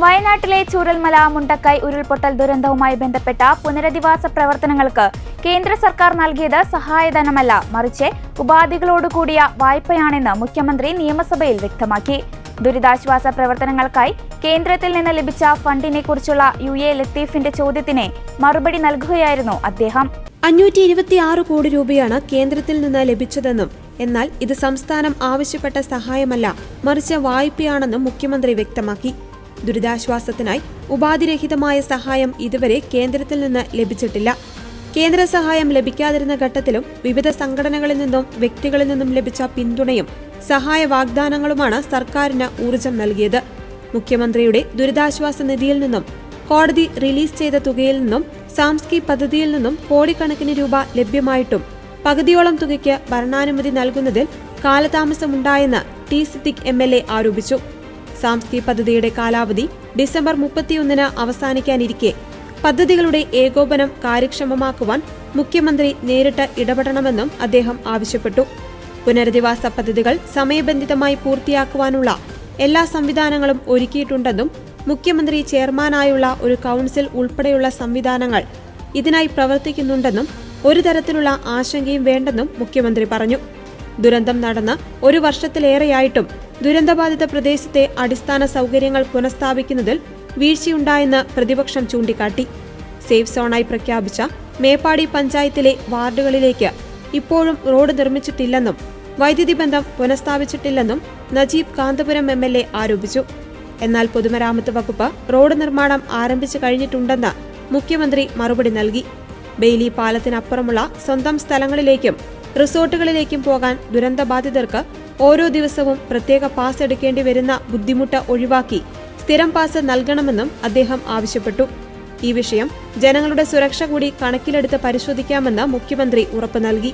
വയനാട്ടിലെ ചൂരൽമല മുണ്ടക്കൈ ഉരുൾപൊട്ടൽ ദുരന്തവുമായി ബന്ധപ്പെട്ട പുനരധിവാസ പ്രവർത്തനങ്ങൾക്ക് കേന്ദ്ര സർക്കാർ നൽകിയത് സഹായധനമല്ല, മറിച്ച് ഉപാധികളോടുകൂടിയ വായ്പയാണെന്ന് മുഖ്യമന്ത്രി നിയമസഭയിൽ വ്യക്തമാക്കി. ദുരിതാശ്വാസ പ്രവർത്തനങ്ങൾക്കായി കേന്ദ്രത്തിൽ നിന്ന് ലഭിച്ച ഫണ്ടിനെ കുറിച്ചുള്ള UA ലത്തീഫിന്റെ ചോദ്യത്തിന് മറുപടി നൽകുകയായിരുന്നു അദ്ദേഹം. 526 കോടി രൂപയാണ് കേന്ദ്രത്തിൽ നിന്ന് ലഭിച്ചതെന്നും എന്നാൽ ഇത് സംസ്ഥാനം ആവശ്യപ്പെട്ട സഹായമല്ല, മറിച്ച് വായ്പയാണെന്നും മുഖ്യമന്ത്രി വ്യക്തമാക്കി. ദുരിതാശ്വാസത്തിനായി ഉപാധിരഹിതമായ സഹായം ഇതുവരെ കേന്ദ്രത്തിൽ നിന്ന് ലഭിച്ചിട്ടില്ല. കേന്ദ്ര സഹായം ലഭിക്കാതിരുന്ന ഘട്ടത്തിലും വിവിധ സംഘടനകളിൽ നിന്നും വ്യക്തികളിൽ നിന്നും ലഭിച്ച പിന്തുണയും സഹായ വാഗ്ദാനങ്ങളുമാണ് സർക്കാരിന് ഊർജം നൽകിയത്. മുഖ്യമന്ത്രിയുടെ ദുരിതാശ്വാസ നിധിയിൽ നിന്നും, കോടതി റിലീസ് ചെയ്ത തുകയിൽ നിന്നും, സാംസ്കി പദ്ധതിയിൽ നിന്നും കോടിക്കണക്കിന് രൂപ ലഭ്യമായിട്ടും പകുതിയോളം തുകയ്ക്ക് ഭരണാനുമതി നൽകുന്നതിൽ കാലതാമസമുണ്ടായെന്ന് ടി സിദ്ദിഖ് MLA ആരോപിച്ചു. സാംസ്കി പദ്ധതിയുടെ കാലാവധി ഡിസംബർ 31 അവസാനിക്കാനിരിക്കെ പദ്ധതികളുടെ ഏകോപനം കാര്യക്ഷമമാക്കുവാൻ മുഖ്യമന്ത്രി നേരിട്ട് ഇടപെടണമെന്നും അദ്ദേഹം ആവശ്യപ്പെട്ടു. പുനരധിവാസ പദ്ധതികൾ സമയബന്ധിതമായി പൂർത്തിയാക്കുവാനുള്ള എല്ലാ സംവിധാനങ്ങളും ഒരുക്കിയിട്ടുണ്ടെന്നും മുഖ്യമന്ത്രി ചെയർമാനായുള്ള ഒരു കൗൺസിൽ ഉൾപ്പെടെയുള്ള സംവിധാനങ്ങൾ ഇതിനായി പ്രവർത്തിക്കുന്നുണ്ടെന്നും ഒരു തരത്തിലുള്ള ആശങ്കയും വേണ്ടെന്നും മുഖ്യമന്ത്രി പറഞ്ഞു. ദുരന്തം നടന്ന് 1 വർഷത്തിലേറെയായിട്ടും ദുരന്തബാധിത പ്രദേശത്തെ അടിസ്ഥാന സൗകര്യങ്ങൾ പുനഃസ്ഥാപിക്കുന്നതിൽ വീഴ്ചയുണ്ടായെന്ന് പ്രതിപക്ഷം ചൂണ്ടിക്കാട്ടി. സേഫ് സോണായി പ്രഖ്യാപിച്ച മേപ്പാടി പഞ്ചായത്തിലെ വാർഡുകളിലേക്ക് ഇപ്പോഴും റോഡ് നിർമ്മിച്ചിട്ടില്ലെന്നും വൈദ്യുതി ബന്ധം പുനഃസ്ഥാപിച്ചിട്ടില്ലെന്നും നജീബ് കാന്തപുരം MLA ആരോപിച്ചു. എന്നാൽ പൊതുമരാമത്ത് വകുപ്പ് റോഡ് നിർമ്മാണം ആരംഭിച്ചു കഴിഞ്ഞിട്ടുണ്ടെന്ന് മുഖ്യമന്ത്രി മറുപടി നൽകി. ബെയിലി പാലത്തിനപ്പുറമുള്ള സ്വന്തം സ്ഥലങ്ങളിലേക്കും റിസോർട്ടുകളിലേക്കും പോകാൻ ദുരന്തബാധിതർക്ക് ഓരോ ദിവസവും പ്രത്യേക പാസ് എടുക്കേണ്ടി വരുന്ന ബുദ്ധിമുട്ട് ഒഴിവാക്കി സ്ഥിരം പാസ് നൽകണമെന്നും അദ്ദേഹം ആവശ്യപ്പെട്ടു. ഈ വിഷയം ജനങ്ങളുടെ സുരക്ഷ കൂടി കണക്കിലെടുത്ത് പരിശോധിക്കാമെന്ന് മുഖ്യമന്ത്രി ഉറപ്പു നൽകി.